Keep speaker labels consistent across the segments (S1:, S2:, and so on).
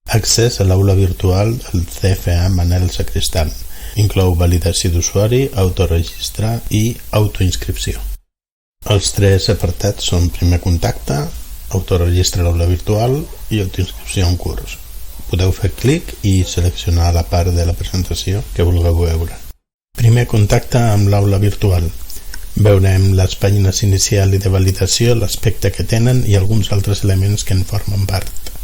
S1: Accés a l'aula virtual del CFA Manel Sacristán. Inclou validació d'usuari, autoregistre i autoinscripció. Els tres apartats són primer contacte, autoregistre a l'aula virtual i autoinscripció a un curs. Podeu fer clic i seleccionar la part de la presentació que vulgueu veure. Primer contacte amb l'aula virtual. Veurem les pàgines inicial i de validació, l'aspecte que tenen i alguns altres elements que en formen part.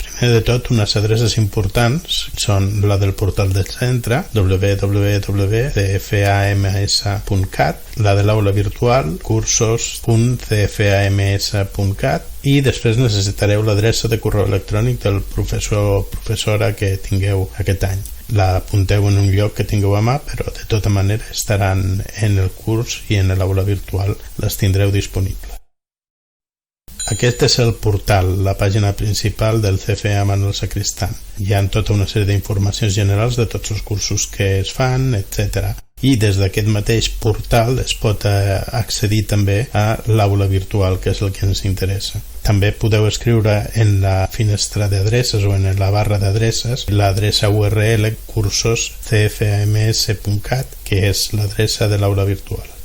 S1: Primer de tot, unes adreces importants són la del portal del centre, www.cfams.cat, la de l'aula virtual, cursos.cfams.cat, i després necessitareu l'adreça de correu electrònic del professor o professora que tingueu aquest any. La apunteu en un lloc que tingueu a mà, però de tota manera estaran en el curs i en l'aula virtual les tindreu disponibles. Aquest és el portal, la pàgina principal del CFA Manel Sacristán. Hi ha tota una sèrie d'informacions generals de tots els cursos que es fan, etc. I des d'aquest mateix portal es pot accedir també a l'aula virtual, que és el que ens interessa. També podeu escriure en la finestra d'adreces o en la barra d'adreces l'adreça URL cursos.cfams.cat, que és l'adreça de l'aula virtual.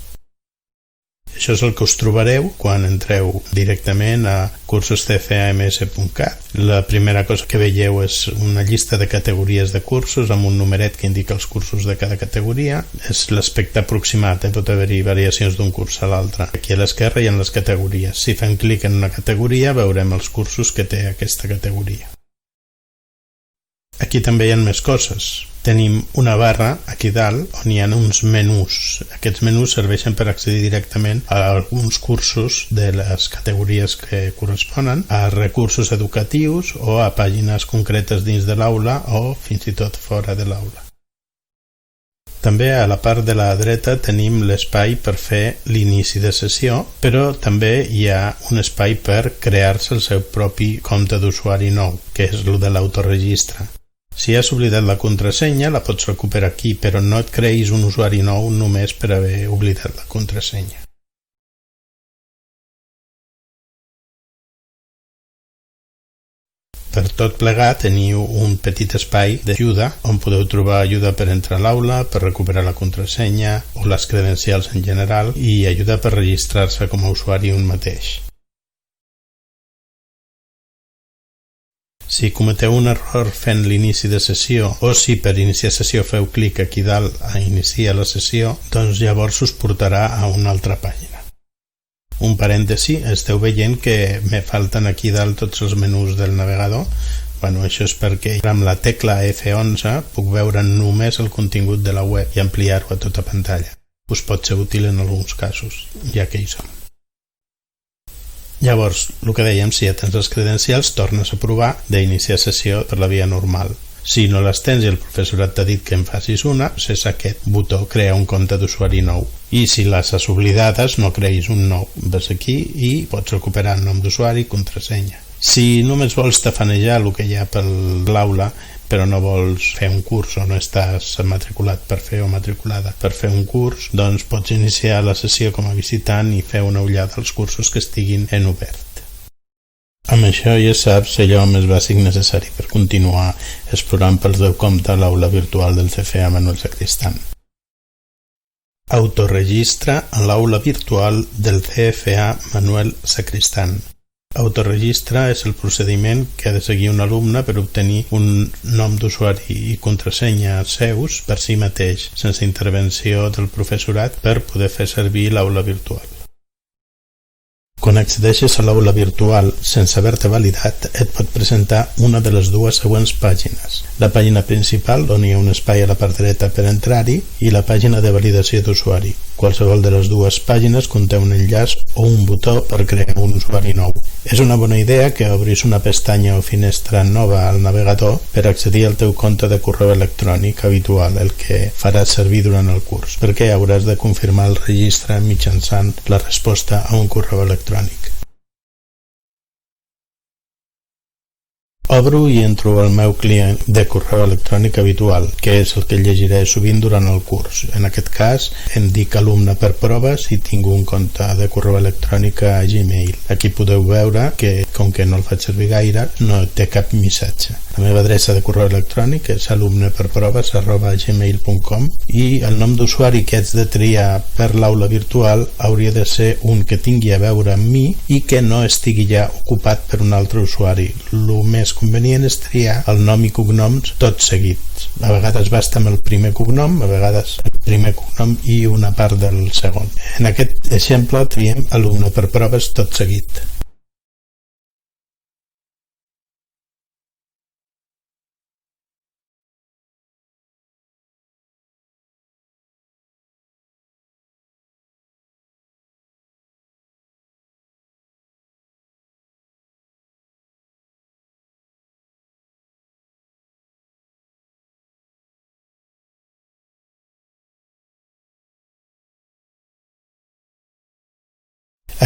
S1: Això és el que us trobareu quan entreu directament a cursos.cfams.cat. La primera cosa que veieu és una llista de categories de cursos amb un numeret que indica els cursos de cada categoria. És l'aspecte aproximat, pot haver-hi variacions d'un curs a l'altre. Aquí a l'esquerra hi ha les categories. Si fem clic en una categoria veurem els cursos que té aquesta categoria. Aquí també hi ha més coses. Tenim una barra aquí dalt on hi ha uns menús. Aquests menús serveixen per accedir directament a alguns cursos de les categories que corresponen, a recursos educatius o a pàgines concretes dins de l'aula o fins i tot fora de l'aula. També a la part de la dreta tenim l'espai per fer l'inici de sessió, però també hi ha un espai per crear-se el seu propi compte d'usuari nou, que és el de l'autoregistre. Si has oblidat la contrasenya, la pots recuperar aquí, però no et creïs un usuari nou només per haver oblidat la contrasenya. Per tot plegat teniu un petit espai d'ajuda on podeu trobar ajuda per entrar a l'aula, per recuperar la contrasenya o les credencials en general i ajuda per registrar-se com a usuari un mateix. Si cometeu un error fent l'inici de sessió o si per iniciar sessió feu clic aquí dalt a iniciar la sessió, doncs llavors us portarà a una altra pàgina. Un parèntesi, esteu veient que me falten aquí dalt tots els menús del navegador. Això és perquè amb la tecla F11 puc veure només el contingut de la web i ampliar-ho a tota pantalla. Us pot ser útil en alguns casos, ja que hi som. Llavors, el que dèiem, si ja tens les credencials, tornes a provar d'iniciar sessió per la via normal. Si no les tens i el professorat t'ha dit que en facis una, és aquest botó crear un compte d'usuari nou. I si les has oblidades, no creïs un nou. Ves aquí i pots recuperar el nom d'usuari i contrasenya. Si només vols tafanejar el que hi ha per l'aula, però no vols fer un curs o no estàs matriculat per fer o matriculada per fer un curs, doncs pots iniciar la sessió com a visitant i fer una ullada als cursos que estiguin en obert. Amb això ja saps allò més bàsic necessari per continuar explorant pel teu compte a l'aula virtual del CFA Manel Sacristán. Autoregistre a l'aula virtual del CFA Manel Sacristán. Autoregistre és el procediment que ha de seguir un alumne per obtenir un nom d'usuari i contrasenya seus per si mateix, sense intervenció del professorat, per poder fer servir l'aula virtual. Quan accedeixes a l'aula virtual sense haver-te validat, et pot presentar una de les dues següents pàgines. La pàgina principal, on hi ha un espai a la part dreta per entrar-hi, i la pàgina de validació d'usuari. Qualsevol de les dues pàgines conté un enllaç o un botó per crear un usuari nou. És una bona idea que obris una pestanya o finestra nova al navegador per accedir al teu compte de correu electrònic habitual, el que faràs servir durant el curs, perquè hauràs de confirmar el registre mitjançant la resposta a un correu electrònic. Obro i entro al meu client de correu electrònic habitual, que és el que llegiré sovint durant el curs. En aquest cas, em dic alumne per proves i tinc un compte de correu electrònic a Gmail. Aquí podeu veure que, com que no el faig servir gaire, no té cap missatge. La meva adreça de correu electrònic és alumneperproves@gmail.com i el nom d'usuari que haig de triar per l'aula virtual hauria de ser un que tingui a veure amb mi i que no estigui ja ocupat per un altre usuari. El més convenient és triar el nom i cognoms tots seguits. A vegades basta amb el primer cognom, a vegades el primer cognom i una part del segon. En aquest exemple triem alumne per proves tot seguit.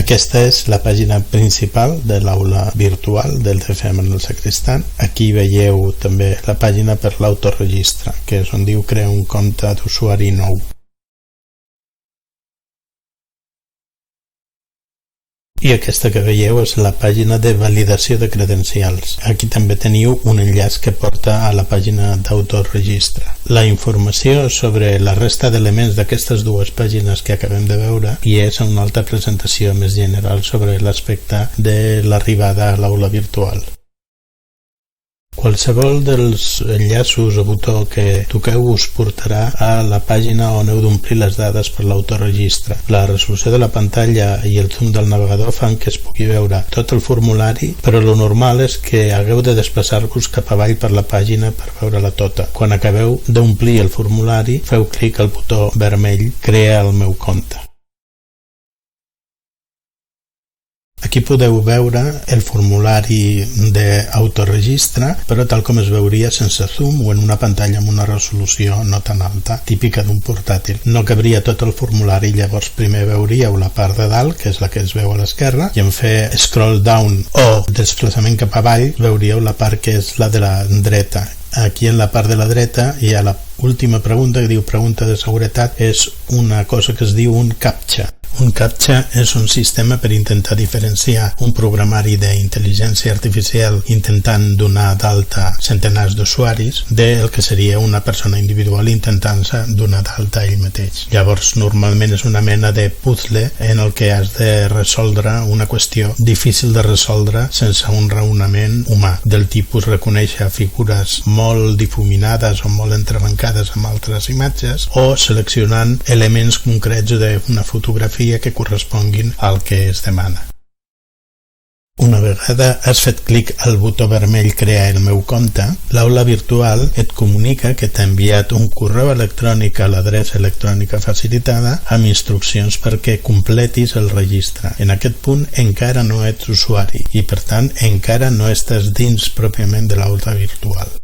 S1: Aquesta és la pàgina principal de l'aula virtual del CFA Manuel Sacristán. Aquí veieu també la pàgina per l'autoregistre, que és on diu crear un compte d'usuari nou. I aquesta que veieu és la pàgina de validació de credencials. Aquí també teniu un enllaç que porta a la pàgina d'autoregistre. La informació sobre la resta d'elements d'aquestes dues pàgines que acabem de veure hi és una altra presentació més general sobre l'aspecte de l'arribada a l'aula virtual. Qualsevol dels enllaços o botó que toqueu us portarà a la pàgina on heu d'omplir les dades per l'autoregistre. La resolució de la pantalla i el zoom del navegador fan que es pugui veure tot el formulari, però lo normal és que hagueu de desplaçar-vos cap avall per la pàgina per veure-la tota. Quan acabeu d'omplir el formulari, feu clic al botó vermell Crea el meu compte. Aquí podeu veure el formulari d'autoregistre, però tal com es veuria sense zoom o en una pantalla amb una resolució no tan alta, típica d'un portàtil. No cabria tot el formulari, llavors primer veuríeu la part de dalt, que és la que es veu a l'esquerra, i en fer scroll down o desplaçament cap avall veuríeu la part que és la de la dreta. Aquí en la part de la dreta hi ha l'última pregunta que diu pregunta de seguretat, és una cosa que es diu un CAPTCHA. Un CAPTCHA és un sistema per intentar diferenciar un programari d'intel·ligència artificial intentant donar d'alta centenars d'usuaris del que seria una persona individual intentant-se donar d'alta ell mateix. Llavors normalment és una mena de puzzle en el que has de resoldre una qüestió difícil de resoldre sense un raonament humà, del tipus reconèixer figures molt difuminades o molt entrebancades amb altres imatges o seleccionant elements concrets d'una fotografia que corresponguin al que es demana. Una vegada has fet clic al botó vermell Crear el meu compte, l'aula virtual et comunica que t'ha enviat un correu electrònic a l'adreça electrònica facilitada amb instruccions perquè completis el registre. En aquest punt encara no ets usuari i per tant encara no estàs dins pròpiament de l'aula virtual.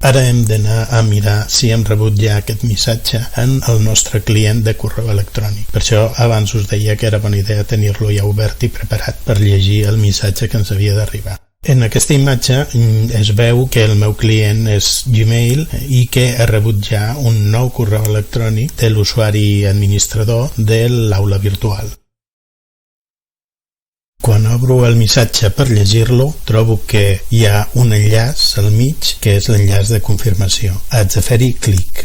S1: Ara hem d'anar a mirar si hem rebut ja aquest missatge en el nostre client de correu electrònic. Per això abans us deia que era bona idea tenir-lo ja obert i preparat per llegir el missatge que ens havia d'arribar. En aquesta imatge es veu que el meu client és Gmail i que he rebut ja un nou correu electrònic de l'usuari administrador de l'aula virtual. Quan obro el missatge per llegir-lo, trobo que hi ha un enllaç al mig que és l'enllaç de confirmació. Haig de fer-hi clic.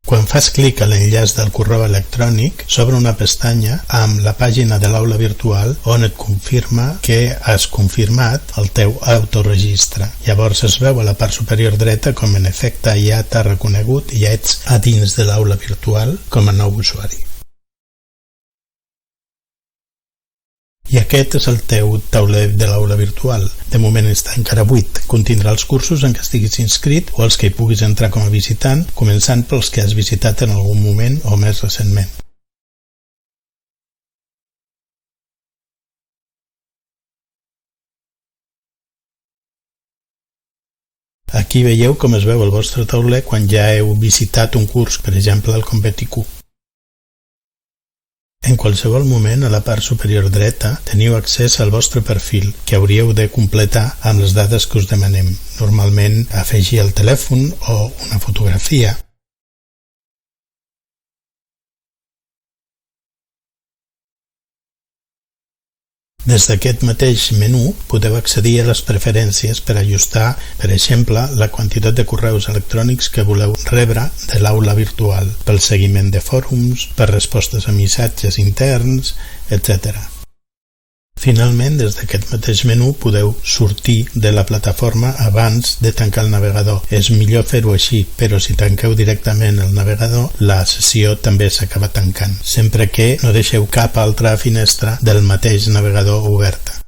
S1: Quan fas clic a l'enllaç del correu electrònic, s'obre una pestanya amb la pàgina de l'aula virtual on et confirma que has confirmat el teu autoregistre. Llavors es veu a la part superior dreta com en efecte ja t'ha reconegut i ja ets a dins de l'aula virtual com a nou usuari. I aquest és el teu tauler de l'aula virtual. De moment està encara buit. Contindrà els cursos en què estiguis inscrit o els que hi puguis entrar com a visitant, començant pels que has visitat en algun moment o més recentment. Aquí veieu com es veu el vostre tauler quan ja heu visitat un curs, per exemple el CompetiQ. En qualsevol moment, a la part superior dreta, teniu accés al vostre perfil, que hauríeu de completar amb les dades que us demanem. Normalment, afegir el telèfon o una fotografia. Des d'aquest mateix menú podeu accedir a les preferències per ajustar, per exemple, la quantitat de correus electrònics que voleu rebre de l'aula virtual, pel seguiment de fòrums, per respostes a missatges interns, etc. Finalment, des d'aquest mateix menú podeu sortir de la plataforma abans de tancar el navegador. És millor fer-ho així, però si tanqueu directament el navegador, la sessió també s'acaba tancant, sempre que no deixeu cap altra finestra del mateix navegador oberta.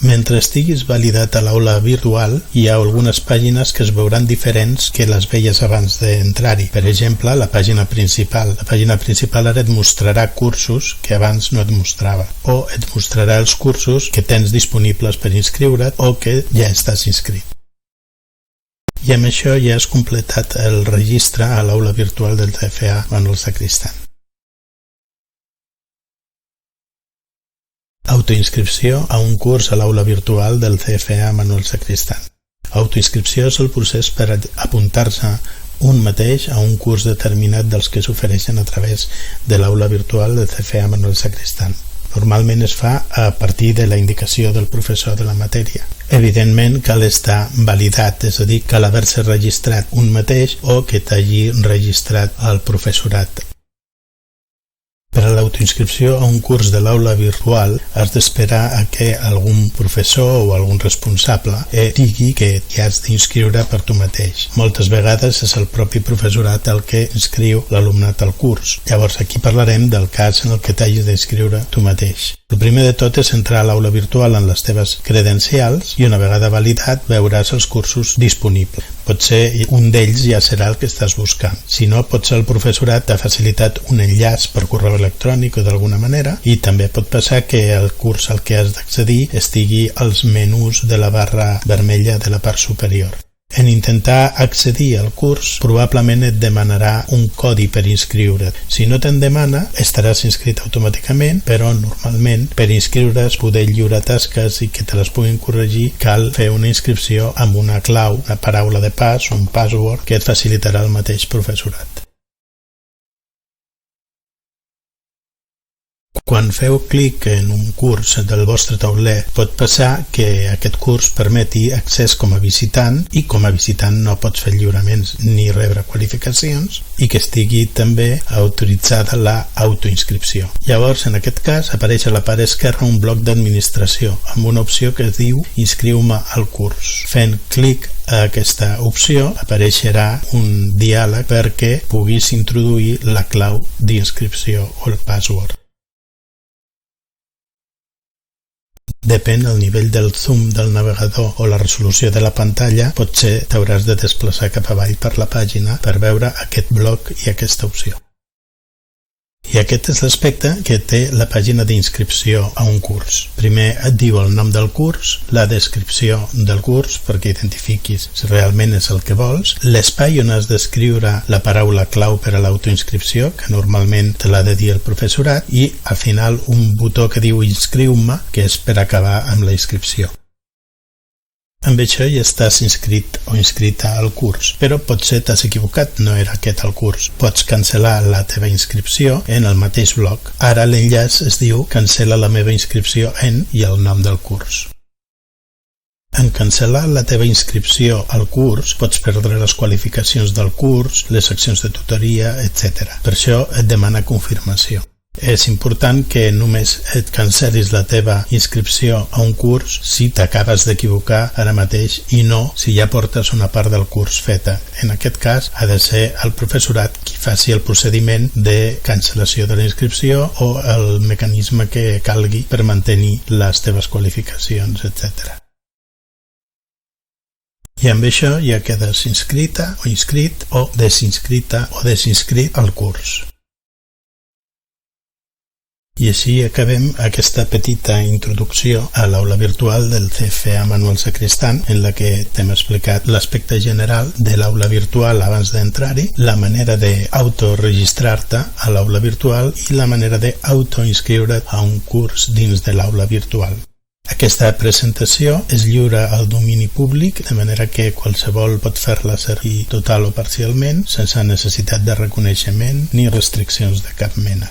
S1: Mentre estiguis validat a l'aula virtual, hi ha algunes pàgines que es veuran diferents que les veies abans d'entrar-hi. Per exemple, la pàgina principal. La pàgina principal ara et mostrarà cursos que abans no et mostrava, o et mostrarà els cursos que tens disponibles per inscriure't o que ja estàs inscrit. I amb això ja has completat el registre a l'aula virtual del CFA Manuel Sacristán. Autoinscripció a un curs a l'aula virtual del CFA Manuel Sacristán. Autoinscripció és el procés per apuntar-se un mateix a un curs determinat dels que s'ofereixen a través de l'aula virtual del CFA Manuel Sacristán. Normalment es fa a partir de la indicació del professor de la matèria. Evidentment cal estar validat, és a dir, cal haver-se registrat un mateix o que t'hagi registrat el professorat. Per a l'autoinscripció a un curs de l'aula virtual has d'esperar a que algun professor o algun responsable digui que t'hi has d'inscriure per tu mateix. Moltes vegades és el propi professorat el que inscriu l'alumnat al curs. Llavors aquí parlarem del cas en el que t'hagis d'inscriure tu mateix. El primer de tot és entrar a l'aula virtual en les teves credencials i una vegada validat veuràs els cursos disponibles. Potser un d'ells ja serà el que estàs buscant. Si no, potser el professorat t'ha facilitat un enllaç per correu electrònic o d'alguna manera i també pot passar que el curs al que has d'accedir estigui als menús de la barra vermella de la part superior. En intentar accedir al curs, probablement et demanarà un codi per inscriure't. Si no te'n demana, estaràs inscrit automàticament, però normalment per inscriure's, poder lliurar tasques i que te les puguin corregir, cal fer una inscripció amb una clau, una paraula de pas, un password, que et facilitarà el mateix professorat. Quan feu clic en un curs del vostre tauler, pot passar que aquest curs permeti accés com a visitant i com a visitant no pots fer lliuraments ni rebre qualificacions i que estigui també autoritzada la autoinscripció. Llavors, en aquest cas, apareix a la part esquerra un bloc d'administració amb una opció que es diu Inscriu-me al curs. Fent clic a aquesta opció apareixerà un diàleg perquè puguis introduir la clau d'inscripció o el password. Depèn del nivell del zoom del navegador o la resolució de la pantalla, potser t'hauràs de desplaçar cap avall per la pàgina per veure aquest bloc i aquesta opció. I aquest és l'aspecte que té la pàgina d'inscripció a un curs. Primer et diu el nom del curs, la descripció del curs perquè identifiquis si realment és el que vols, l'espai on has d'escriure la paraula clau per a l'autoinscripció, que normalment te l'ha de dir el professorat, i al final un botó que diu Inscriu-me, que és per acabar amb la inscripció. Amb això ja estàs inscrit o inscrita al curs, però potser t'has equivocat, no era aquest el curs. Pots cancel·lar la teva inscripció en el mateix bloc. Ara l'enllaç es diu Cancel·la la meva inscripció en i el nom del curs. En cancel·lar la teva inscripció al curs pots perdre les qualificacions del curs, les seccions de tutoria, etc. Per això et demana confirmació. És important que només et cancel·lis la teva inscripció a un curs si t'acabes d'equivocar ara mateix i no si ja portes una part del curs feta. En aquest cas ha de ser el professorat qui faci el procediment de cancel·lació de la inscripció o el mecanisme que calgui per mantenir les teves qualificacions, etc. I amb això ja quedes inscrita o inscrit o desinscrita o desinscrit al curs. I així acabem aquesta petita introducció a l'aula virtual del CFA Manuel Sacristán, en la que t'hem explicat l'aspecte general de l'aula virtual abans d'entrar-hi, la manera d'autoregistrar-te a l'aula virtual i la manera d'autoinscriure't a un curs dins de l'aula virtual. Aquesta presentació és lliure al domini públic, de manera que qualsevol pot fer-la servir total o parcialment, sense necessitat de reconeixement ni restriccions de cap mena.